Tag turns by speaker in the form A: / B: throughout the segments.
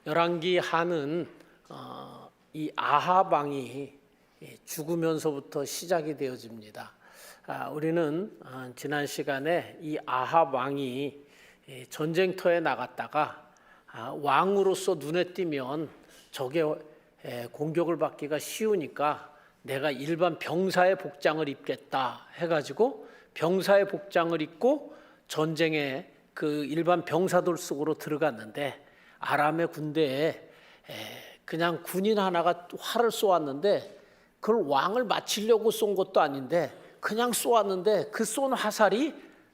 A: 열왕기 하는 이 아합 왕이 죽으면서부터 시작이 되어집니다. 우리는 지난 시간에 이 아합 왕이 전쟁터에 나갔다가 왕으로서 눈에 띄면 적의 공격을 받기가 쉬우니까 내가 일반 병사의 복장을 입겠다 해가지고 병사의 복장을 입고 전쟁에 그 일반 병사들 속으로 들어갔는데 아람의 군대에 그냥 군인 하나가 활을 쏘았는데 그걸 왕을 맞추려고 쏜 것도 아닌데 그냥 쏘았는데 그 쏜 화살이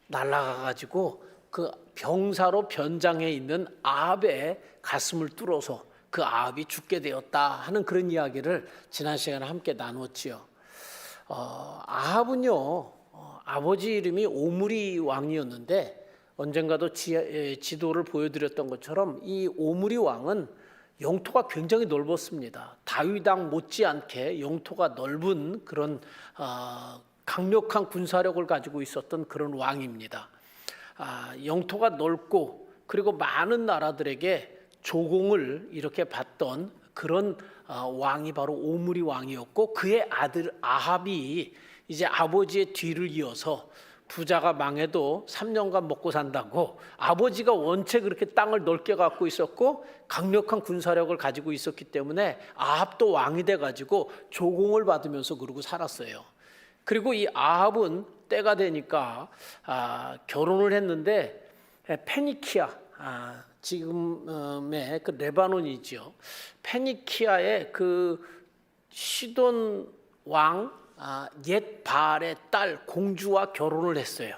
A: 날아가가지고 그 병사로 변장해 있는 아합의 가슴을 뚫어서 그 아합이 죽게 되었다 하는 그런 이야기를 지난 시간에 함께 나눴지요. 아합은요 아버지 이름이 오므리 왕이었는데 언젠가도 지도를 보여드렸던 것처럼 이 오므리 왕은 영토가 굉장히 넓었습니다. 다윗 왕 못지않게 영토가 넓은 그런 강력한 군사력을 가지고 있었던 그런 왕입니다. 영토가 넓고 그리고 많은 나라들에게 조공을 이렇게 받던 그런 왕이 바로 오므리 왕이었고 그의 아들 아합이 이제 아버지의 뒤를 이어서 부자가 망해도 3년간 먹고 산다고 아버지가 원체 그렇게 땅을 넓게 갖고 있었고 강력한 군사력을 가지고 있었기 때문에 아합도 왕이 돼가지고 조공을 받으면서 그러고 살았어요. 그리고 이 아합은 때가 되니까 결혼을 했는데 페니키아 지금의 그 레바논이죠. 페니키아의 그 시돈 왕 옛 바알의 딸 공주와 결혼을 했어요.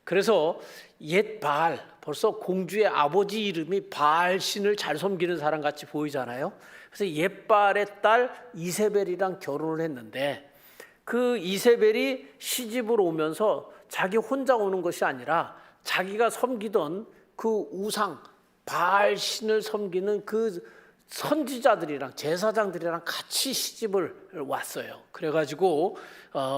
A: 그래서 옛 바알 벌써 공주의 아버지 이름이 바알 신을 잘 섬기는 사람 같이 보이잖아요. 그래서 옛 바알의 딸 이세벨이랑 결혼을 했는데 그 이세벨이 시집을 오면서 자기 혼자 오는 것이 아니라 자기가 섬기던 그 우상 바알 신을 섬기는 그 선지자들이랑 제사장들이랑 같이 시집을 왔어요. 그래가지고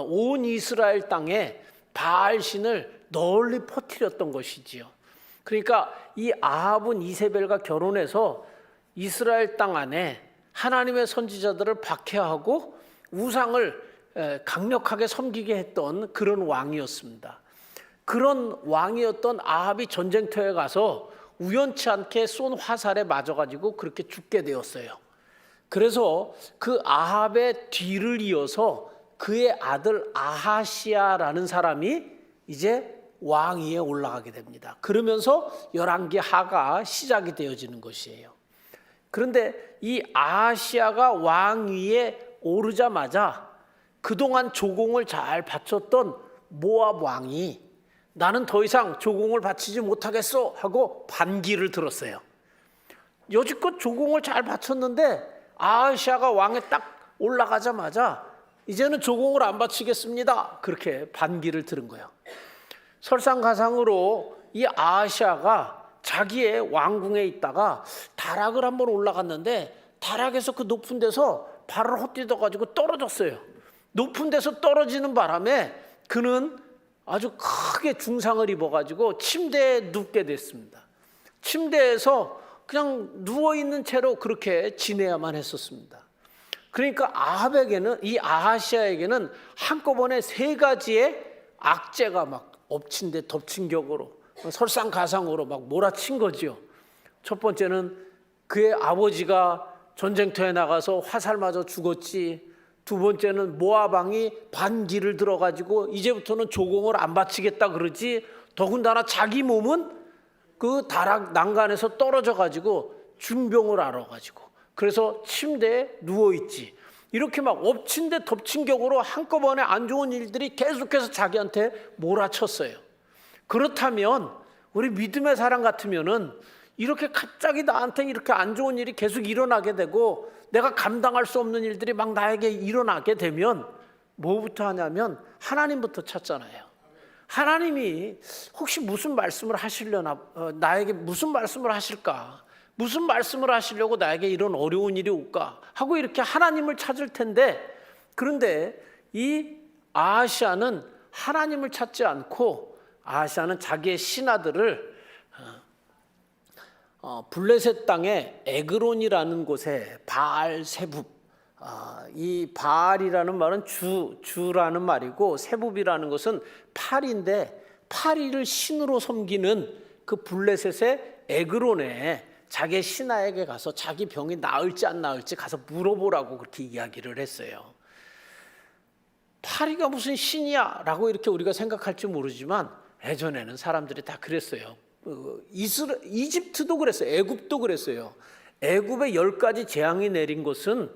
A: 온 이스라엘 땅에 바알 신을 널리 퍼뜨렸던 것이지요. 그러니까 이 아합은 이세벨과 결혼해서 이스라엘 땅 안에 하나님의 선지자들을 박해하고 우상을 강력하게 섬기게 했던 그런 왕이었습니다. 그런 왕이었던 아합이 전쟁터에 가서 우연치 않게 쏜 화살에 맞아가지고 그렇게 죽게 되었어요. 그래서 그 아합의 뒤를 이어서 그의 아들 아하시아라는 사람이 이제 왕위에 올라가게 됩니다. 그러면서 열왕기 하가 시작이 되어지는 것이에요. 그런데 이 아하시아가 왕위에 오르자마자 그동안 조공을 잘 바쳤던 모압 왕이 나는 더 이상 조공을 바치지 못하겠어 하고 반기를 들었어요. 여지껏 조공을 잘 바쳤는데 아하시아가 왕에 딱 올라가자마자 이제는 조공을 안 바치겠습니다. 그렇게 반기를 들은 거예요. 설상가상으로 이 아하시아가 자기의 왕궁에 있다가 다락을 한번 올라갔는데 다락에서 그 높은 데서 발을 헛디뎌가지고 떨어졌어요. 높은 데서 떨어지는 바람에 그는 아주 크게 중상을 입어가지고 침대에 눕게 됐습니다. 침대에서 그냥 누워있는 채로 그렇게 지내야만 했었습니다. 그러니까 아합에게는 이 아하시아에게는 한꺼번에 3가지의 악재가 막 엎친 데 덮친 격으로 설상가상으로 막 몰아친 거지요. 첫 번째는 그의 아버지가 전쟁터에 나가서 화살 맞아 죽었지. 두 번째는 모압 왕이 반기를 들어가지고 이제부터는 조공을 안 바치겠다 그러지. 더군다나 자기 몸은 그 다락 난간에서 떨어져 가지고 중병을 앓아가지고 그래서 침대에 누워있지. 이렇게 막 엎친 데 덮친 격으로 한꺼번에 안 좋은 일들이 계속해서 자기한테 몰아쳤어요. 그렇다면 우리 믿음의 사람 같으면은 이렇게 갑자기 나한테 이렇게 안 좋은 일이 계속 일어나게 되고 내가 감당할 수 없는 일들이 막 나에게 일어나게 되면 뭐부터 하냐면 하나님부터 찾잖아요. 하나님이 혹시 무슨 말씀을 하시려나, 나에게 무슨 말씀을 하실까, 무슨 말씀을 하시려고 나에게 이런 어려운 일이 올까 하고 이렇게 하나님을 찾을 텐데, 그런데 이 아하시아는 하나님을 찾지 않고 아하시아는 자기의 신하들을 블레셋 땅의 에그론이라는 곳에 바알 세붑, 이 바알이라는 말은 주라는 말이고 세붑이라는 것은 파리인데 파리를 신으로 섬기는 그 블레셋의 에그론에 자기 신하에게 가서 자기 병이 나을지 안 나을지 가서 물어보라고 그렇게 이야기를 했어요. 파리가 무슨 신이야 라고 이렇게 우리가 생각할지 모르지만 예전에는 사람들이 다 그랬어요. 이집트도 그랬어요. 애굽도 그랬어요. 애굽에 10가지 재앙이 내린 것은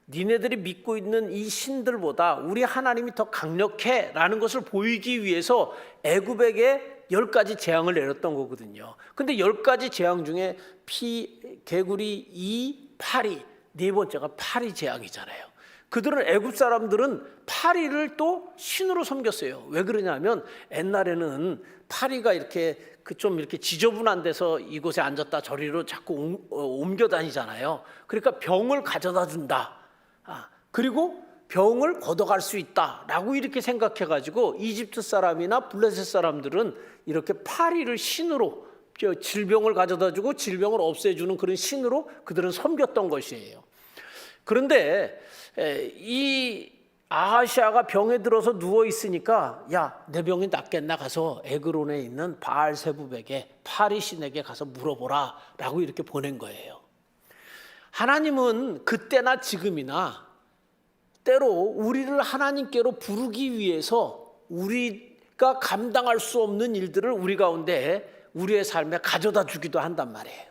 A: 니네들이 믿고 있는 이 신들보다 우리 하나님이 더 강력해 라는 것을 보이기 위해서 애굽에게 10가지 재앙을 내렸던 거거든요. 근데 10가지 재앙 중에 피, 개구리, 이, 파리, 네 번째가 파리 재앙이잖아요. 그들은 애굽 사람들은 파리를 또 신으로 섬겼어요. 왜 그러냐면 옛날에는 파리가 이렇게 좀 이렇게 지저분한 데서 이곳에 앉았다 저리로 자꾸 옮겨 다니잖아요. 그러니까 병을 가져다 준다. 그리고 병을 걷어갈 수 있다라고 이렇게 생각해가지고 이집트 사람이나 블레셋 사람들은 이렇게 파리를 신으로 질병을 가져다 주고 질병을 없애주는 그런 신으로 그들은 섬겼던 것이에요. 그런데 이 아하시아가 병에 들어서 누워 있으니까 야, 내 병이 낫겠나 가서 에그론에 있는 바알 세붑에게 파리 신에게 가서 물어보라 라고 이렇게 보낸 거예요. 하나님은 그때나 지금이나 때로 우리를 하나님께로 부르기 위해서 우리가 감당할 수 없는 일들을 우리 가운데 우리의 삶에 가져다 주기도 한단 말이에요.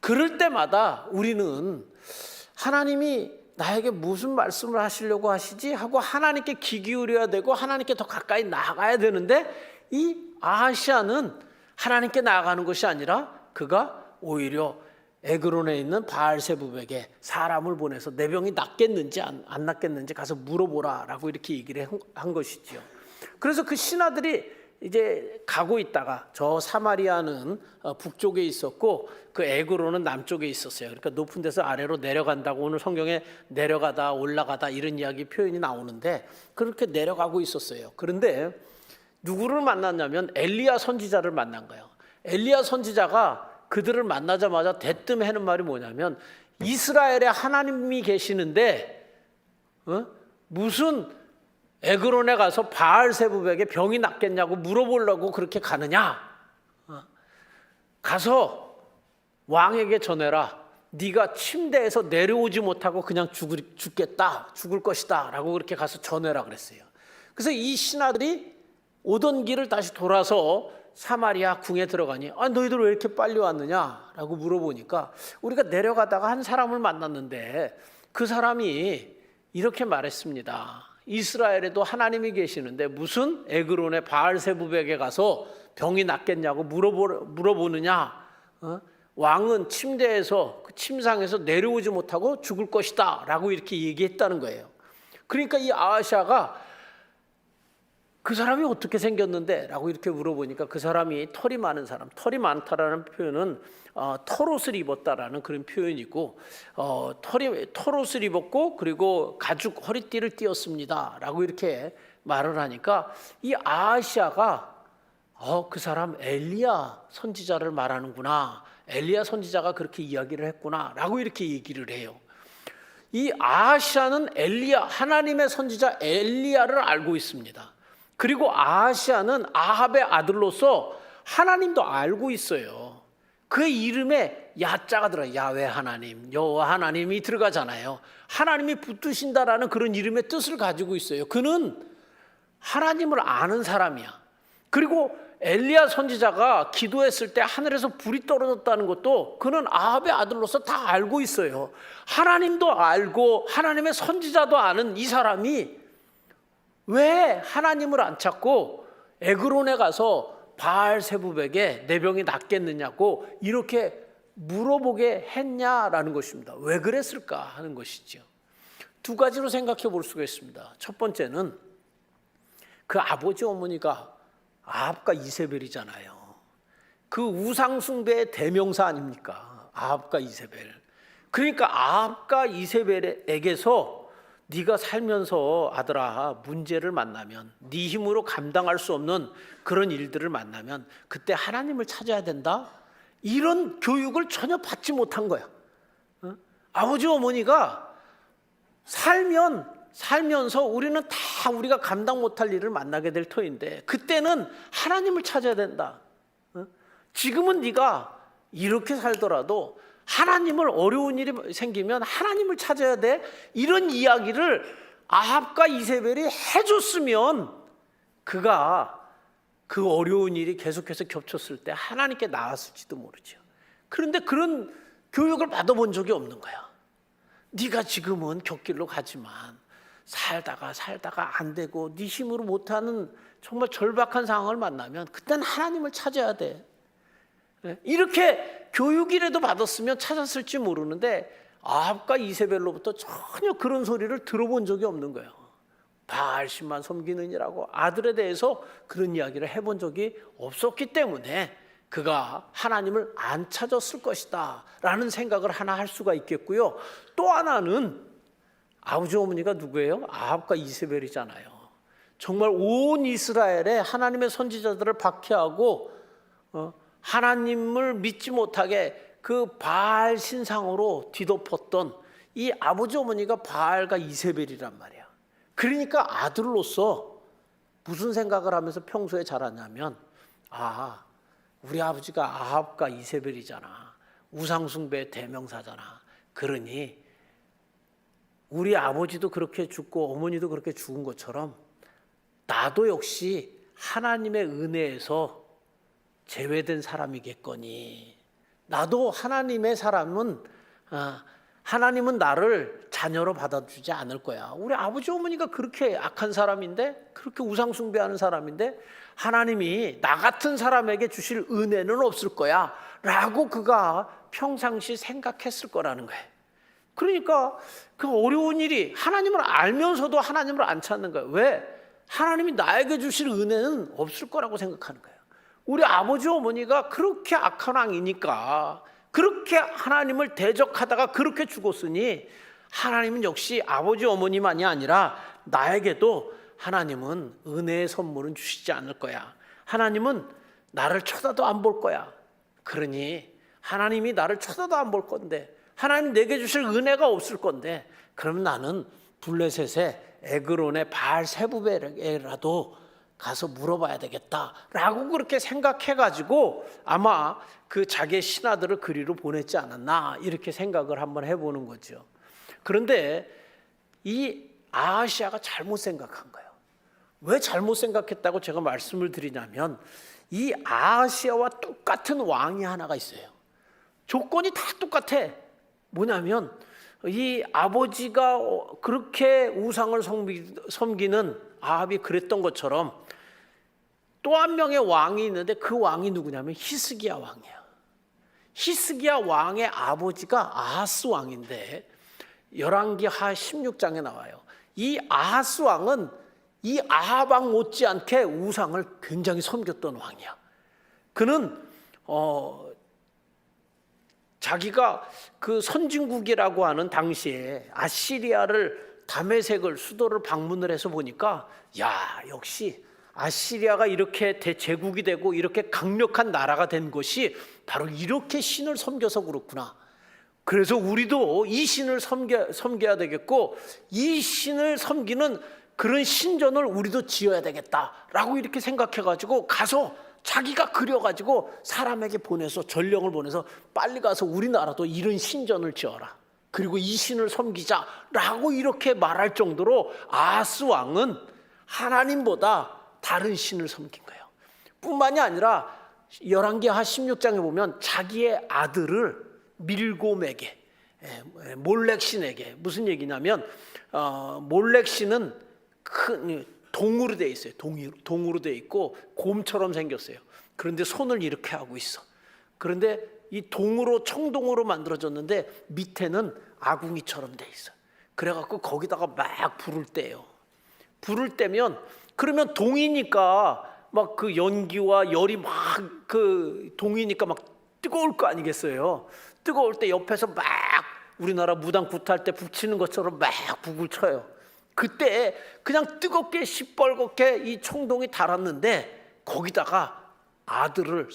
A: 그럴 때마다 우리는 하나님이 나에게 무슨 말씀을 하시려고 하시지 하고 하나님께 귀 기울여야 되고 하나님께 더 가까이 나아가야 되는데 이 아하시아는 하나님께 나아가는 것이 아니라 그가 오히려 에그론에 있는 바알세붑에게 사람을 보내서 내 병이 낫겠는지 안 낫겠는지 가서 물어보라라고 이렇게 얘기를 한 것이지요. 그래서 그 신하들이 이제 가고 있다가 저 사마리아는 북쪽에 있었고 그 에그론은 남쪽에 있었어요. 그러니까 높은 데서 아래로 내려간다고 오늘 성경에 내려가다 올라가다 이런 이야기 표현이 나오는데 그렇게 내려가고 있었어요. 그런데 누구를 만났냐면 엘리야 선지자를 만난 거예요. 엘리야 선지자가 그들을 만나자마자 대뜸 하는 말이 뭐냐면 이스라엘에 하나님이 계시는데 무슨 에그론에 가서 바알세붑에게 병이 낫겠냐고 물어보려고 그렇게 가느냐? 가서 왕에게 전해라. 네가 침대에서 내려오지 못하고 그냥 죽을 것이다 라고 그렇게 가서 전해라 그랬어요. 그래서 이 신하들이 오던 길을 다시 돌아서 사마리아 궁에 들어가니 너희들 왜 이렇게 빨리 왔느냐 라고 물어보니까 우리가 내려가다가 한 사람을 만났는데 그 사람이 이렇게 말했습니다. 이스라엘에도 하나님이 계시는데 무슨 에그론의 바알세붑에게 가서 병이 낫겠냐고 물어보느냐? 왕은 침대에서 그 침상에서 내려오지 못하고 죽을 것이다 라고 이렇게 얘기했다는 거예요. 그러니까 이 아하시아가 그 사람이 어떻게 생겼는데? 라고 이렇게 물어보니까 그 사람이 털이 많은 사람, 털이 많다라는 표현은 털옷을 입었다라는 그런 표현이고 털옷을 입었고 그리고 가죽 허리띠를 띠었습니다 라고 이렇게 말을 하니까 이 아하시아가 그 사람 엘리야 선지자를 말하는구나, 엘리야 선지자가 그렇게 이야기를 했구나 라고 이렇게 얘기를 해요. 이 아하시아는 엘리야, 하나님의 선지자 엘리야를 알고 있습니다. 그리고 아하시아는 아합의 아들로서 하나님도 알고 있어요. 그 이름에 야자가 들어요. 야훼 하나님, 여호와 하나님이 들어가잖아요. 하나님이 붙드신다라는 그런 이름의 뜻을 가지고 있어요. 그는 하나님을 아는 사람이야. 그리고 엘리야 선지자가 기도했을 때 하늘에서 불이 떨어졌다는 것도 그는 아합의 아들로서 다 알고 있어요. 하나님도 알고 하나님의 선지자도 아는 이 사람이 왜 하나님을 안 찾고 에그론에 가서 바알세붑에게 내 병이 낫겠느냐고 이렇게 물어보게 했냐라는 것입니다. 왜 그랬을까 하는 것이죠. 두 가지로 생각해 볼 수가 있습니다. 첫 번째는 그 아버지 어머니가 아합과 이세벨이잖아요. 그 우상숭배의 대명사 아닙니까? 아합과 이세벨. 그러니까 아합과 이세벨에게서 네가 살면서 아들아 문제를 만나면 네 힘으로 감당할 수 없는 그런 일들을 만나면 그때 하나님을 찾아야 된다. 이런 교육을 전혀 받지 못한 거야. 아버지 어머니가 살면서 우리는 다 우리가 감당 못할 일을 만나게 될 터인데 그때는 하나님을 찾아야 된다. 지금은 네가 이렇게 살더라도 하나님을 어려운 일이 생기면 하나님을 찾아야 돼. 이런 이야기를 아합과 이세벨이 해줬으면 그가 그 어려운 일이 계속해서 겹쳤을 때 하나님께 나았을지도 모르죠. 그런데 그런 교육을 받아본 적이 없는 거야. 네가 지금은 곁길로 가지만 살다가 안 되고 네 힘으로 못하는 정말 절박한 상황을 만나면 그때는 하나님을 찾아야 돼. 이렇게 교육이라도 받았으면 찾았을지 모르는데 아합과 이세벨로부터 전혀 그런 소리를 들어본 적이 없는 거예요. 바알신만 섬기느니라고 아들에 대해서 그런 이야기를 해본 적이 없었기 때문에 그가 하나님을 안 찾았을 것이다 라는 생각을 하나 할 수가 있겠고요. 또 하나는 아버지 어머니가 누구예요? 아합과 이세벨이잖아요. 정말 온 이스라엘에 하나님의 선지자들을 박해하고 하나님을 믿지 못하게 그 바알 신상으로 뒤덮었던 이 아버지 어머니가 바알과 이세벨이란 말이야. 그러니까 아들로서 무슨 생각을 하면서 평소에 자랐냐면 우리 아버지가 아합과 이세벨이잖아. 우상숭배의 대명사잖아. 그러니 우리 아버지도 그렇게 죽고 어머니도 그렇게 죽은 것처럼 나도 역시 하나님의 은혜에서 제외된 사람이겠거니 나도 하나님의 사람은 하나님은 나를 자녀로 받아주지 않을 거야. 우리 아버지 어머니가 그렇게 악한 사람인데 그렇게 우상숭배하는 사람인데 하나님이 나 같은 사람에게 주실 은혜는 없을 거야 라고 그가 평상시 생각했을 거라는 거예요. 그러니까 그 어려운 일이 하나님을 알면서도 하나님을 안 찾는 거예요. 왜? 하나님이 나에게 주실 은혜는 없을 거라고 생각하는 거예요. 우리 아버지 어머니가 그렇게 악한 왕이니까 그렇게 하나님을 대적하다가 그렇게 죽었으니 하나님은 역시 아버지 어머니만이 아니라 나에게도 하나님은 은혜의 선물은 주시지 않을 거야. 하나님은 나를 쳐다도 안 볼 거야. 그러니 하나님이 나를 쳐다도 안 볼 건데 하나님 내게 주실 은혜가 없을 건데 그러면 나는 블레셋의 에그론의 바알세부베에라도 가서 물어봐야 되겠다라고 그렇게 생각해가지고 아마 그 자기의 신하들을 그리로 보냈지 않았나 이렇게 생각을 한번 해보는 거죠. 그런데 이 아하시아가 잘못 생각한 거예요. 왜 잘못 생각했다고 제가 말씀을 드리냐면 이 아하시아와 똑같은 왕이 하나가 있어요. 조건이 다 똑같아. 뭐냐면 이 아버지가 그렇게 우상을 섬기는 아합이 그랬던 것처럼 또 한 명의 왕이 있는데 그 왕이 누구냐면 히스기야 왕이야. 히스기야 왕의 아버지가 아하스 왕인데 열왕기하 16장에 나와요. 이 아하스 왕은 이 아합 왕 못지않게 우상을 굉장히 섬겼던 왕이야. 그는 자기가 그 선진국이라고 하는 당시에 아시리아를 다메섹을 수도를 방문을 해서 보니까 역시 아시리아가 이렇게 대제국이 되고 이렇게 강력한 나라가 된 것이 바로 이렇게 신을 섬겨서 그렇구나. 그래서 우리도 이 신을 섬겨야 되겠고 이 신을 섬기는 그런 신전을 우리도 지어야 되겠다라고 이렇게 생각해가지고 가서 자기가 그려가지고 사람에게 보내서 전령을 보내서 빨리 가서 우리나라도 이런 신전을 지어라. 그리고 이 신을 섬기자라고 이렇게 말할 정도로 아하스 왕은 하나님보다 다른 신을 섬긴 거예요. 뿐만이 아니라 열왕기하 16장에 보면 자기의 아들을 밀곰에게 몰렉신에게 무슨 얘기냐면 몰렉신은 큰 동으로 돼 있어요. 동으로 돼 있고 곰처럼 생겼어요. 그런데 손을 이렇게 하고 있어. 그런데 이 동으로 청동으로 만들어졌는데 밑에는 아궁이처럼 돼 있어. 그래갖고 거기다가 막 불을 떼요. 불을 떼면 그러면 동이니까 막 그 연기와 열이 막 그 동이니까 막 뜨거울 거 아니겠어요. 뜨거울 때 옆에서 막 우리나라 무당 굿할 때 북치는 것처럼 막 북을 쳐요. 그때 그냥 뜨겁게 시뻘겋게 이 청동이 달았는데 거기다가 아들을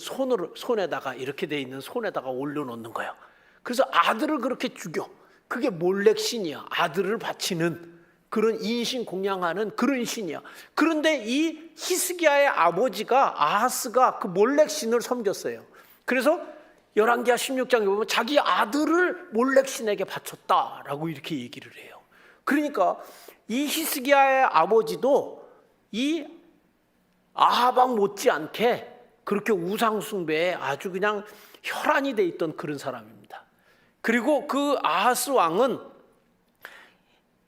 A: 손에다가 이렇게 돼 있는 손에다가 올려놓는 거예요. 그래서 아들을 그렇게 죽여. 그게 몰렉 신이야. 아들을 바치는 그런 인신공양하는 그런 신이야. 그런데 이 히스기야의 아버지가 아하스가 그 몰렉 신을 섬겼어요. 그래서 열왕기하 16장에 보면 자기 아들을 몰렉 신에게 바쳤다라고 이렇게 얘기를 해요. 그러니까 이 히스기야의 아버지도 이 아하방 못지않게 그렇게 우상 숭배에 아주 그냥 혈안이 돼 있던 그런 사람입니다. 그리고 그 아하스 왕은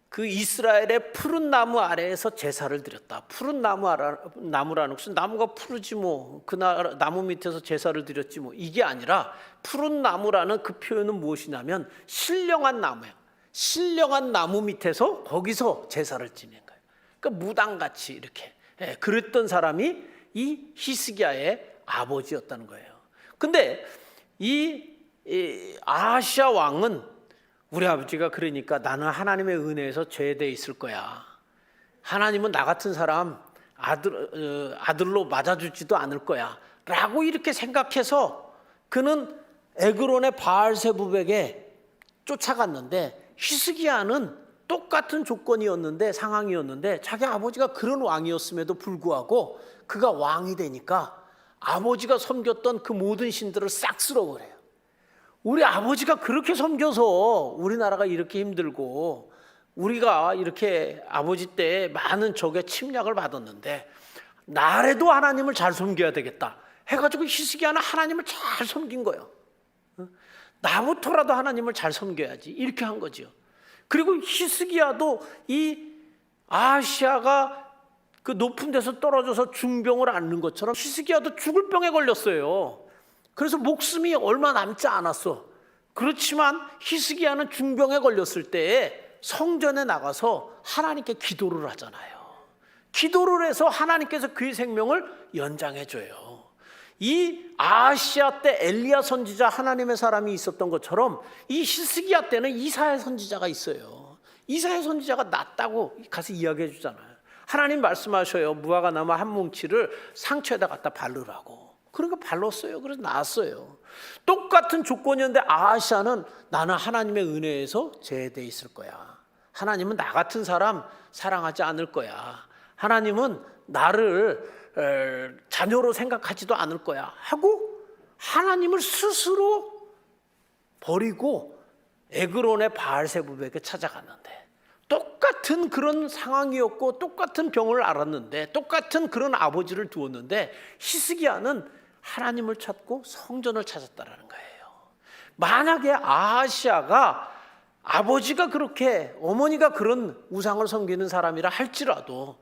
A: 그 이스라엘의 푸른 나무 아래에서 제사를 드렸다. 푸른 나무라는 것은 나무가 푸르지 뭐 그 나무 밑에서 제사를 드렸지 뭐 이게 아니라 푸른 나무라는 그 표현은 무엇이냐면 신령한 나무야. 신령한 나무 밑에서 거기서 제사를 지낸 거예요. 그러니까 무당같이 이렇게 그랬던 사람이 이 히스기야의 아버지였다는 거예요. 근데 이 아하시아 왕은 우리 아버지가 그러니까 나는 하나님의 은혜에서 죄돼 있을 거야. 하나님은 나 같은 사람 아들로 맞아주지도 않을 거야. 라고 이렇게 생각해서 그는 에그론의 바알세부백에 쫓아갔는데 히스기야는 똑같은 조건이었는데 상황이었는데 자기 아버지가 그런 왕이었음에도 불구하고 그가 왕이 되니까 아버지가 섬겼던 그 모든 신들을 싹 쓸어버려요. 우리 아버지가 그렇게 섬겨서 우리나라가 이렇게 힘들고 우리가 이렇게 아버지 때 많은 적의 침략을 받았는데 나라도 하나님을 잘 섬겨야 되겠다 해가지고 히스기야는 하나님을 잘 섬긴 거예요. 나부터라도 하나님을 잘 섬겨야지 이렇게 한 거죠. 그리고 히스기야도 이 아하시아가 그 높은 데서 떨어져서 중병을 앓는 것처럼 히스기야도 죽을 병에 걸렸어요. 그래서 목숨이 얼마 남지 않았어. 그렇지만 히스기야는 중병에 걸렸을 때에 성전에 나가서 하나님께 기도를 하잖아요. 기도를 해서 하나님께서 그의 생명을 연장해 줘요. 이 아하시아 때 엘리야 선지자 하나님의 사람이 있었던 것처럼 이 히스기야 때는 이사야 선지자가 있어요. 이사야 선지자가 낫다고 가서 이야기해 주잖아요. 하나님 말씀하셔요. 무화과 나무 한 뭉치를 상처에다 갖다 바르라고. 그러니까 발랐어요. 그래서 나았어요. 똑같은 조건이었는데 아하시아는 나는 하나님의 은혜에서 제외되어 있을 거야. 하나님은 나 같은 사람 사랑하지 않을 거야. 하나님은 나를 자녀로 생각하지도 않을 거야 하고 하나님을 스스로 버리고 에그론의 바알세부백에 찾아갔는데 똑같은 그런 상황이었고 똑같은 병을 앓았는데 똑같은 그런 아버지를 두었는데 히스기야는 하나님을 찾고 성전을 찾았다라는 거예요. 만약에 아하시아가 아버지가 그렇게 어머니가 그런 우상을 섬기는 사람이라 할지라도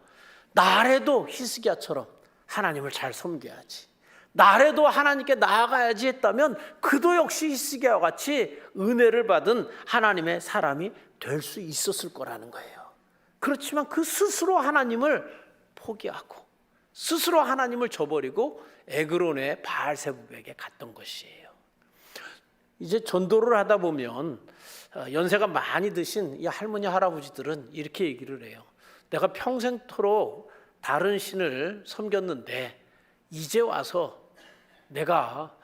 A: 나래도 히스기야처럼 하나님을 잘 섬겨야지, 나래도 하나님께 나아가야지 했다면 그도 역시 히스기야와 같이 은혜를 받은 하나님의 사람이 될 수 있었을 거라는 거예요. 그렇지만 그 스스로 하나님을 포기하고 스스로 하나님을 저버리고 에그론의 바알세부백에 갔던 것이에요. 이제 전도를 하다 보면 연세가 많이 드신 이 할머니 할아버지들은 이렇게 얘기를 해요. 내가 평생토록 다른 신을 섬겼는데 이제 와서 내가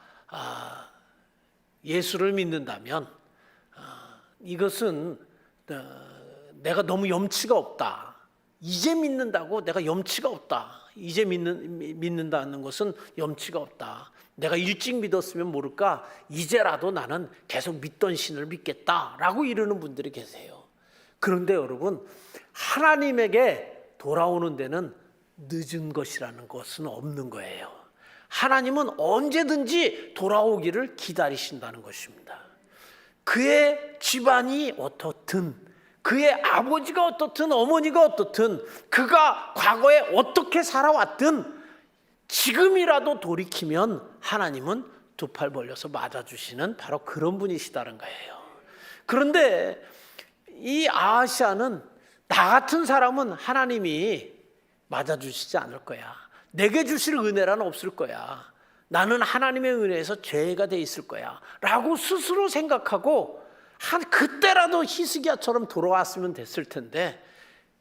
A: 예수를 믿는다면 이것은 내가 너무 염치가 없다. 이제 믿는다고 내가 염치가 없다. 이제 믿는다는 것은 염치가 없다. 내가 일찍 믿었으면 모를까 이제라도 나는 계속 믿던 신을 믿겠다라고 이러는 분들이 계세요. 그런데 여러분, 하나님에게 돌아오는 데는 늦은 것이라는 것은 없는 거예요. 하나님은 언제든지 돌아오기를 기다리신다는 것입니다. 그의 집안이 어떻든, 그의 아버지가 어떻든, 어머니가 어떻든, 그가 과거에 어떻게 살아왔든 지금이라도 돌이키면 하나님은 두 팔 벌려서 맞아주시는 바로 그런 분이시다는 거예요. 그런데 이 아하시아는 나 같은 사람은 하나님이 맞아주시지 않을 거야. 내게 주실 은혜란 없을 거야. 나는 하나님의 은혜에서 죄가 돼 있을 거야 라고 스스로 생각하고 그때라도 히스기야처럼 돌아왔으면 됐을 텐데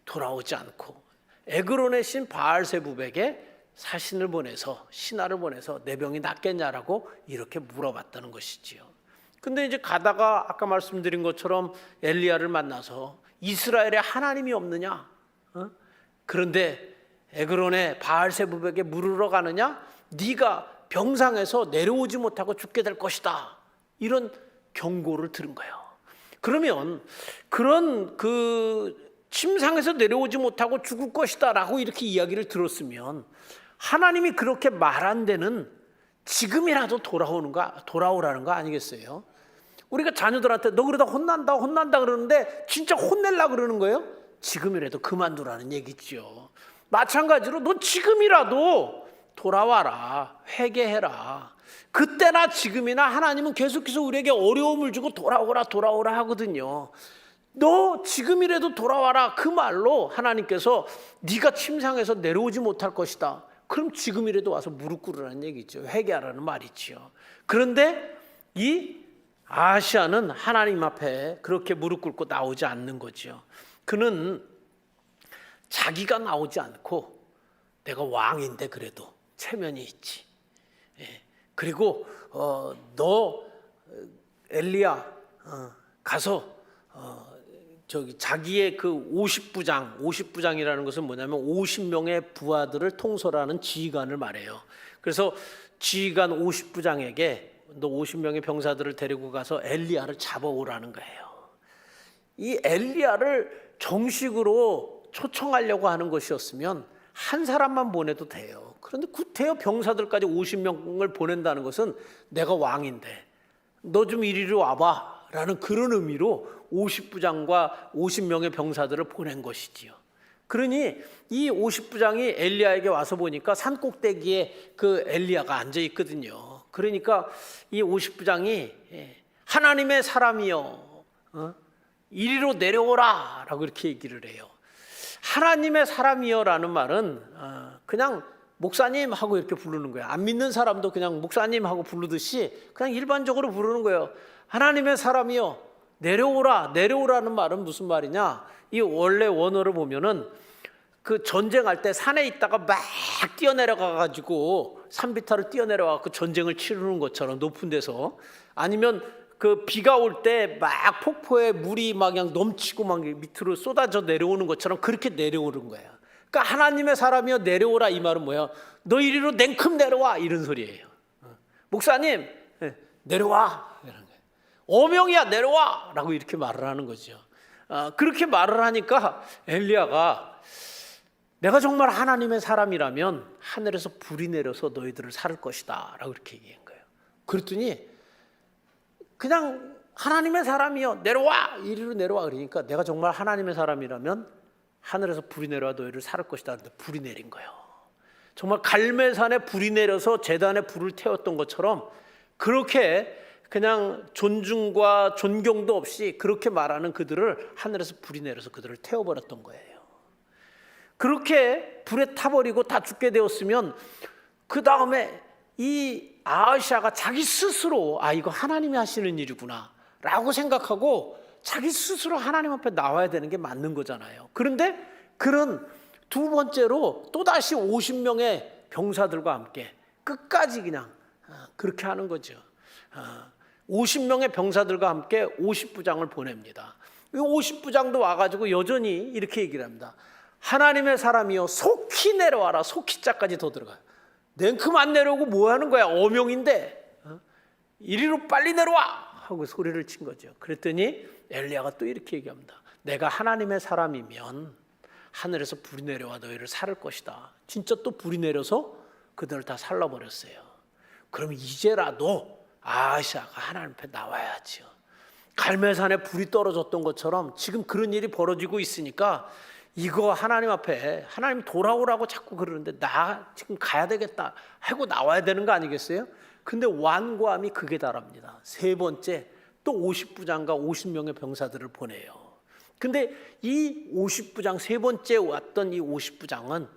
A: 돌아오지 않고 에그론의 신 바알세부백에 사신을 보내서 신하를 보내서 내 병이 낫겠냐라고 이렇게 물어봤다는 것이지요. 근데 이제 가다가 아까 말씀드린 것처럼 엘리야를 만나서 이스라엘에 하나님이 없느냐? 그런데 에그론의 바알세불에게 물으러 가느냐? 네가 병상에서 내려오지 못하고 죽게 될 것이다. 이런 경고를 들은 거예요. 그러면 그런 침상에서 내려오지 못하고 죽을 것이다라고 이렇게 이야기를 들었으면 하나님이 그렇게 말한 데는 지금이라도 돌아오라는 거 아니겠어요? 우리가 자녀들한테 너 그러다 혼난다 그러는데 진짜 혼내려고 그러는 거예요? 지금이라도 그만두라는 얘기죠. 마찬가지로 너 지금이라도 돌아와라, 회개해라. 그때나 지금이나 하나님은 계속해서 우리에게 어려움을 주고 돌아오라 하거든요. 너 지금이라도 돌아와라 그 말로 하나님께서 네가 침상에서 내려오지 못할 것이다. 그럼 지금이라도 와서 무릎 꿇으라는 얘기죠. 회개하라는 말이죠. 그런데 이 아하시아는 하나님 앞에 그렇게 무릎 꿇고 나오지 않는 거죠. 그는 자기가 나오지 않고 내가 왕인데 그래도 체면이 있지. 그리고 너 엘리야 가서 자기의 그 50부장이라는 것은 뭐냐면 50명의 부하들을 통솔하는 지휘관을 말해요. 그래서 지휘관 50부장에게 너 50명의 병사들을 데리고 가서 엘리야를 잡아오라는 거예요. 이 엘리야를 정식으로 초청하려고 하는 것이었으면 한 사람만 보내도 돼요. 그런데 구태여 병사들까지 50명을 보낸다는 것은 내가 왕인데 너 좀 이리로 와봐 라는 그런 의미로 50부장과 50명의 병사들을 보낸 것이지요. 그러니 이 50부장이 엘리야에게 와서 보니까 산꼭대기에 그 엘리야가 앉아 있거든요. 그러니까 이 50부장이 하나님의 사람이여 이리로 내려오라 라고 이렇게 얘기를 해요. 하나님의 사람이여 라는 말은 그냥 목사님 하고 이렇게 부르는 거예요. 안 믿는 사람도 그냥 목사님 하고 부르듯이 그냥 일반적으로 부르는 거예요. 하나님의 사람이여 내려오라는 말은 무슨 말이냐? 이 원래 원어를 보면은 그 전쟁할 때 산에 있다가 막 뛰어내려가 가지고 산비탈을 뛰어내려가 그 전쟁을 치르는 것처럼 높은 데서, 아니면 그 비가 올 때 막 폭포에 물이 막 그냥 넘치고 막 밑으로 쏟아져 내려오는 것처럼 그렇게 내려오는 거예요. 그러니까 하나님의 사람이여 내려오라 이 말은 뭐야? 너 이리로 냉큼 내려와 이런 소리예요. 목사님 내려와 이런 거예요. 어명이야 내려와 라고 이렇게 말을 하는 거죠. 그렇게 말을 하니까 엘리야가 내가 정말 하나님의 사람이라면 하늘에서 불이 내려서 너희들을 살을 것이다 라고 이렇게 얘기한 거예요. 그랬더니 그냥 하나님의 사람이여 내려와 이리로 내려와 그러니까 내가 정말 하나님의 사람이라면 하늘에서 불이 내려와 너희를 살을 것이다 하는데 불이 내린 거예요. 정말 갈멜산에 불이 내려서 제단에 불을 태웠던 것처럼 그렇게 그냥 존중과 존경도 없이 그렇게 말하는 그들을 하늘에서 불이 내려서 그들을 태워버렸던 거예요. 그렇게 불에 타버리고 다 죽게 되었으면 그 다음에 이 아하시아가 자기 스스로 이거 하나님이 하시는 일이구나 라고 생각하고 자기 스스로 하나님 앞에 나와야 되는 게 맞는 거잖아요. 그런데 그런 두 번째로 또다시 50명의 병사들과 함께 끝까지 그냥 그렇게 하는 거죠. 50명의 병사들과 함께 50부장을 보냅니다. 이 50부장도 와가지고 여전히 이렇게 얘기를 합니다. 하나님의 사람이여 속히 내려와라. 속히자까지 더 들어가요. 냉큼 안 내려오고 뭐 하는 거야? 어명인데 이리로 빨리 내려와 하고 소리를 친 거죠. 그랬더니 엘리야가 또 이렇게 얘기합니다. 내가 하나님의 사람이면 하늘에서 불이 내려와 너희를 살을 것이다. 진짜 또 불이 내려서 그들을 다 살라버렸어요. 그럼 이제라도 아하시아가 하나님 앞에 나와야죠. 갈멜산에 불이 떨어졌던 것처럼 지금 그런 일이 벌어지고 있으니까 이거 하나님 앞에 하나님 돌아오라고 자꾸 그러는데 나 지금 가야 되겠다 하고 나와야 되는 거 아니겠어요? 근데 완고함이 극에 달합니다. 세 번째 또 50부장과 50명의 병사들을 보내요. 근데 이 50부장 세 번째 왔던 이 50부장은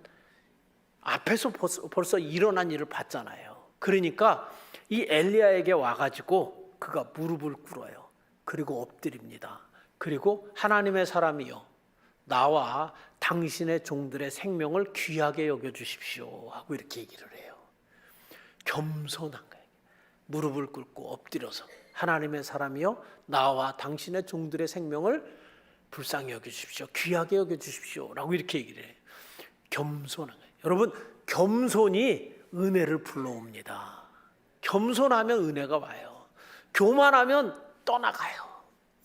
A: 앞에서 벌써 일어난 일을 봤잖아요. 그러니까 이 엘리야에게 와가지고 그가 무릎을 꿇어요. 그리고 엎드립니다. 그리고 하나님의 사람이여 나와 당신의 종들의 생명을 귀하게 여겨주십시오 하고 이렇게 얘기를 해요. 겸손한 거예요. 무릎을 꿇고 엎드려서 하나님의 사람이여 나와 당신의 종들의 생명을 불쌍히 여겨주십시오. 귀하게 여겨주십시오 라고 이렇게 얘기를 해요. 겸손한 거예요. 여러분, 겸손이 은혜를 불러옵니다. 겸손하면 은혜가 와요. 교만하면 떠나가요.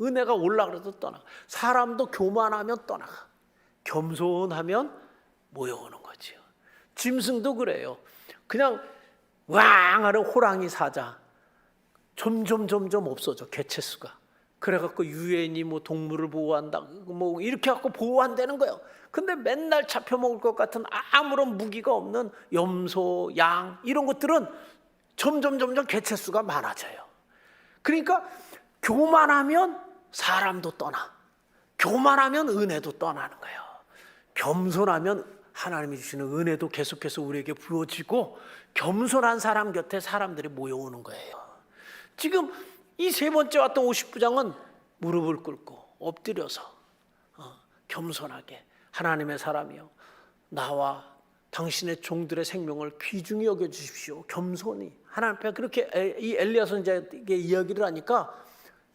A: 은혜가 올라가도 떠나가. 사람도 교만하면 떠나가. 겸손하면 모여오는 거죠. 짐승도 그래요. 그냥 왕 하는 호랑이 사자 점점 없어져, 개체수가. 그래갖고 유엔이 뭐 동물을 보호한다 뭐 이렇게 갖고 보호한다는 거예요. 근데 맨날 잡혀먹을 것 같은 아무런 무기가 없는 염소, 양 이런 것들은 점점 개체수가 많아져요. 그러니까 교만하면 사람도 떠나, 교만하면 은혜도 떠나는 거예요. 겸손하면 하나님이 주시는 은혜도 계속해서 우리에게 부어지고 겸손한 사람 곁에 사람들이 모여오는 거예요. 지금 이 세 번째 왔던 50부장은 무릎을 꿇고 엎드려서 겸손하게 하나님의 사람이요 나와 당신의 종들의 생명을 귀중히 여겨주십시오. 겸손히 하나님 앞에 그렇게 이 엘리야 선지자에게 이야기를 하니까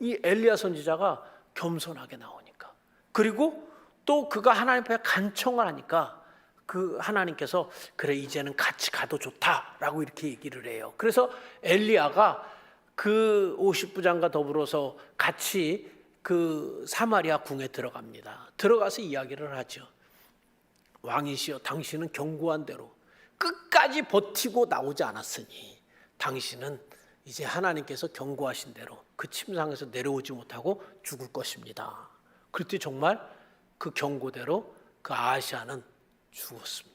A: 이 엘리야 선지자가 겸손하게 나오니까, 그리고 또 그가 하나님 앞에 간청을 하니까 그 하나님께서 그래 이제는 같이 가도 좋다라고 이렇게 얘기를 해요. 그래서 엘리야가 그 50부장과 더불어서 같이 그 사마리아 궁에 들어갑니다. 들어가서 이야기를 하죠. 왕이시여 당신은 경고한 대로 끝까지 버티고 나오지 않았으니 당신은 이제 하나님께서 경고하신 대로 그 침상에서 내려오지 못하고 죽을 것입니다. 그랬더니 정말 그 경고대로 그 아하시아는 죽었습니다.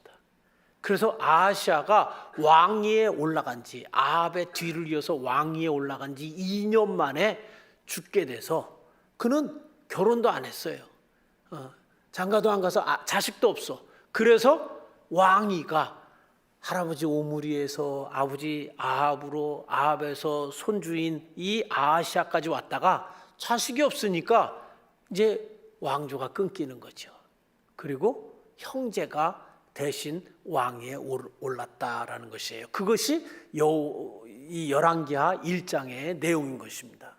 A: 그래서 아하시아가 왕위에 올라간 지, 아합의 뒤를 이어서 왕위에 올라간 지 2년 만에 죽게 돼서 그는 결혼도 안 했어요. 장가도 안 가서 자식도 없어. 그래서 왕위가 할아버지 오므리에서 아버지 아합으로, 아합에서 손주인 이 아하시아까지 왔다가 자식이 없으니까 이제 왕조가 끊기는 거죠. 그리고 형제가 대신 왕위에 올랐다라는 것이에요. 그것이 이 열왕기하 1장의 내용인 것입니다.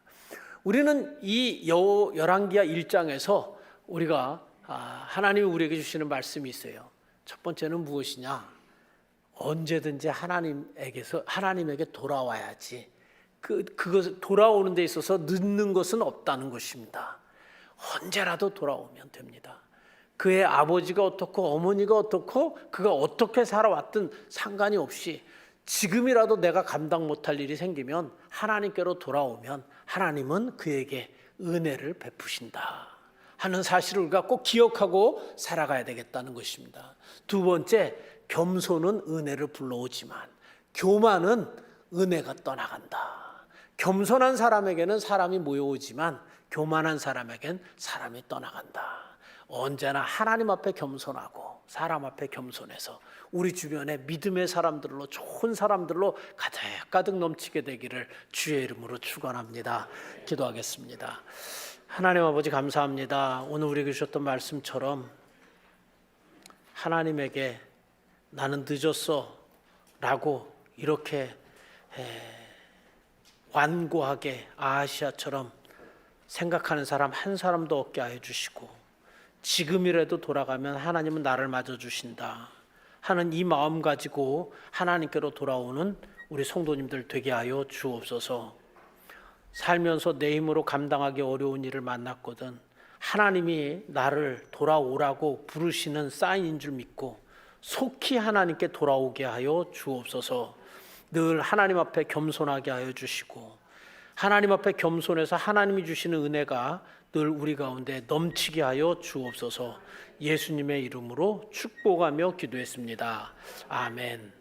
A: 우리는 이 열왕기하 1장에서 우리가 하나님이 우리에게 주시는 말씀이 있어요. 첫 번째는 무엇이냐? 언제든지 하나님에게 돌아와야지. 그것 돌아오는 데 있어서 늦는 것은 없다는 것입니다. 언제라도 돌아오면 됩니다. 그의 아버지가 어떻고 어머니가 어떻고 그가 어떻게 살아왔든 상관이 없이 지금이라도 내가 감당 못할 일이 생기면 하나님께로 돌아오면 하나님은 그에게 은혜를 베푸신다 하는 사실을 우리가 꼭 기억하고 살아가야 되겠다는 것입니다. 두 번째, 겸손은 은혜를 불러오지만 교만은 은혜가 떠나간다. 겸손한 사람에게는 사람이 모여오지만 교만한 사람에겐 사람이 떠나간다. 언제나 하나님 앞에 겸손하고 사람 앞에 겸손해서 우리 주변에 믿음의 사람들로, 좋은 사람들로 가득 넘치게 되기를 주의 이름으로 축원합니다. 기도하겠습니다. 하나님 아버지 감사합니다. 오늘 우리에게 주셨던 말씀처럼 하나님에게 나는 늦었어 라고 이렇게 완고하게 아하시아처럼 생각하는 사람 한 사람도 없게 하여 주시고, 지금이라도 돌아가면 하나님은 나를 맞아주신다 하는 이 마음 가지고 하나님께로 돌아오는 우리 성도님들 되게 하여 주옵소서. 살면서 내 힘으로 감당하기 어려운 일을 만났거든 하나님이 나를 돌아오라고 부르시는 사인인 줄 믿고 속히 하나님께 돌아오게 하여 주옵소서. 늘 하나님 앞에 겸손하게 하여 주시고 하나님 앞에 겸손해서 하나님이 주시는 은혜가 늘 우리 가운데 넘치게 하여 주옵소서. 예수님의 이름으로 축복하며 기도했습니다. 아멘.